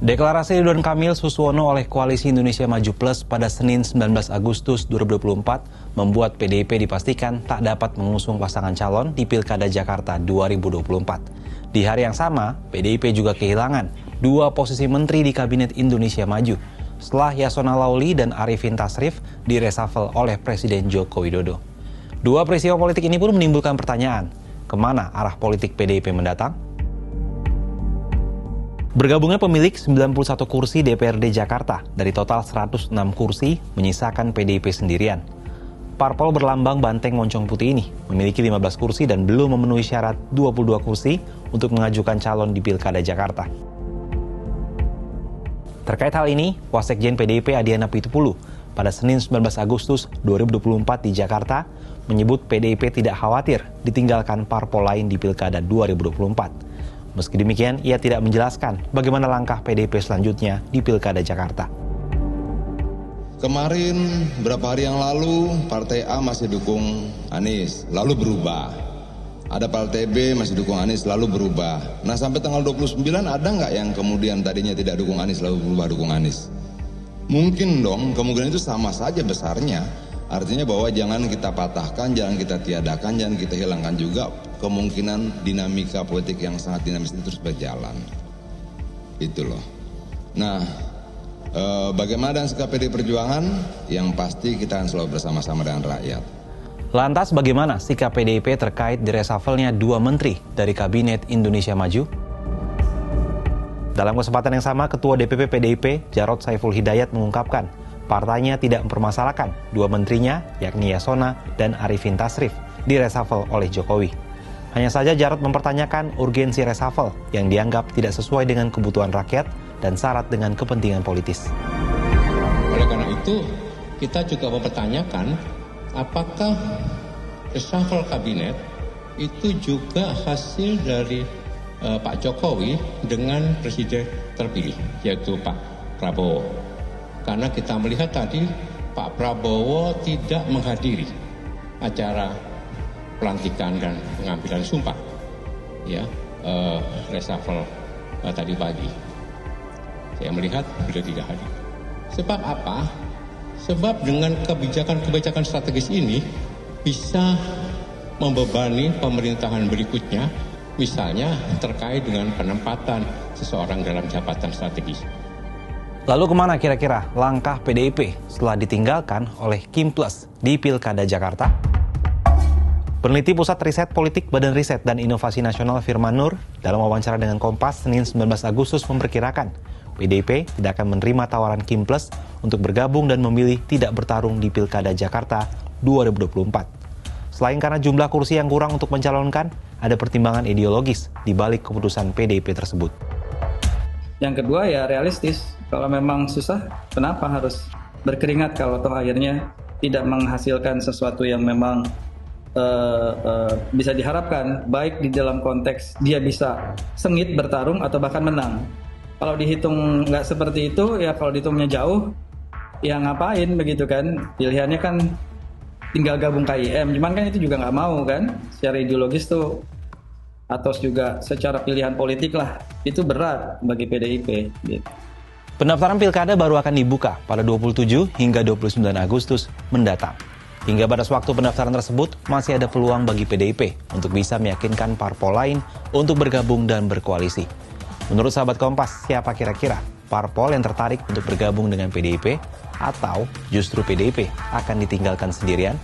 Deklarasi Ridwan Kamil Suswono oleh Koalisi Indonesia Maju Plus pada Senin 19 Agustus 2024 membuat PDIP dipastikan tak dapat mengusung pasangan calon di Pilkada Jakarta 2024. Di hari yang sama, PDIP juga kehilangan dua posisi menteri di Kabinet Indonesia Maju setelah Yasona Lawli dan Arifin Tasrif diresafel oleh Presiden Joko Widodo. Dua peristiwa politik ini pun menimbulkan pertanyaan, kemana arah politik PDIP mendatang? Bergabungnya pemilik 91 kursi DPRD Jakarta dari total 106 kursi menyisakan PDIP sendirian. Parpol berlambang banteng moncong putih ini memiliki 15 kursi dan belum memenuhi syarat 22 kursi untuk mengajukan calon di Pilkada Jakarta. Terkait hal ini, Wasekjen PDIP Adiana Pitupulu pada Senin 19 Agustus 2024 di Jakarta menyebut PDIP tidak khawatir ditinggalkan parpol lain di Pilkada 2024. Meski demikian, ia tidak menjelaskan bagaimana langkah PDIP selanjutnya di Pilkada Jakarta. Kemarin, beberapa hari yang lalu, Partai A masih dukung Anies, lalu berubah. Ada Partai B masih dukung Anies, lalu berubah. Nah, sampai tanggal 29 ada nggak yang kemudian tadinya tidak dukung Anies, lalu berubah dukung Anies? Mungkin dong, kemungkinan itu sama saja besarnya. Artinya bahwa jangan kita patahkan, jangan kita tiadakan, jangan kita hilangkan juga kemungkinan dinamika politik yang sangat dinamis itu terus berjalan. Itu loh. Nah, bagaimana dengan sikap PDI Perjuangan? Yang pasti kita akan selalu bersama-sama dengan rakyat. Lantas bagaimana sikap PDIP terkait diresafalnya dua menteri dari Kabinet Indonesia Maju? Dalam kesempatan yang sama, Ketua DPP PDIP Jarod Saiful Hidayat mengungkapkan partainya tidak mempermasalahkan dua menterinya, yakni Yasona dan Arifin Tasrif, diresafel oleh Jokowi. Hanya saja Jarod mempertanyakan urgensi resafel yang dianggap tidak sesuai dengan kebutuhan rakyat dan syarat dengan kepentingan politis. Oleh karena itu, kita juga mempertanyakan apakah resafel kabinet itu juga hasil dari Pak Jokowi dengan presiden terpilih, yaitu Pak Prabowo. Karena kita melihat tadi Pak Prabowo tidak menghadiri acara pelantikan dan pengambilan sumpah, ya, reshuffle tadi pagi. Saya melihat beliau tidak hadir. Sebab apa? Sebab dengan kebijakan strategis ini bisa membebani pemerintahan berikutnya, misalnya terkait dengan penempatan seseorang dalam jabatan strategis. Lalu kemana kira-kira langkah PDIP setelah ditinggalkan oleh Kim Plus di Pilkada Jakarta? Peneliti Pusat Riset Politik Badan Riset dan Inovasi Nasional Firman Nur dalam wawancara dengan Kompas Senin 19 Agustus memperkirakan PDIP tidak akan menerima tawaran Kim Plus untuk bergabung dan memilih tidak bertarung di Pilkada Jakarta 2024. Selain karena jumlah kursi yang kurang untuk mencalonkan, ada pertimbangan ideologis di balik keputusan PDIP tersebut. Yang kedua ya realistis. Kalau memang susah, kenapa harus berkeringat kalau toh akhirnya tidak menghasilkan sesuatu yang memang bisa diharapkan, baik di dalam konteks dia bisa sengit bertarung atau bahkan menang. Kalau dihitung nggak seperti itu, ya kalau dihitungnya jauh, ya ngapain begitu kan? Pilihannya kan tinggal gabung KIM, cuman kan itu juga nggak mau kan? Secara ideologis tuh, atau juga secara pilihan politik lah, itu berat bagi PDIP gitu. Pendaftaran pilkada baru akan dibuka pada 27 hingga 29 Agustus mendatang. Hingga batas waktu pendaftaran tersebut, masih ada peluang bagi PDIP untuk bisa meyakinkan parpol lain untuk bergabung dan berkoalisi. Menurut sahabat Kompas, siapa kira-kira parpol yang tertarik untuk bergabung dengan PDIP atau justru PDIP akan ditinggalkan sendirian?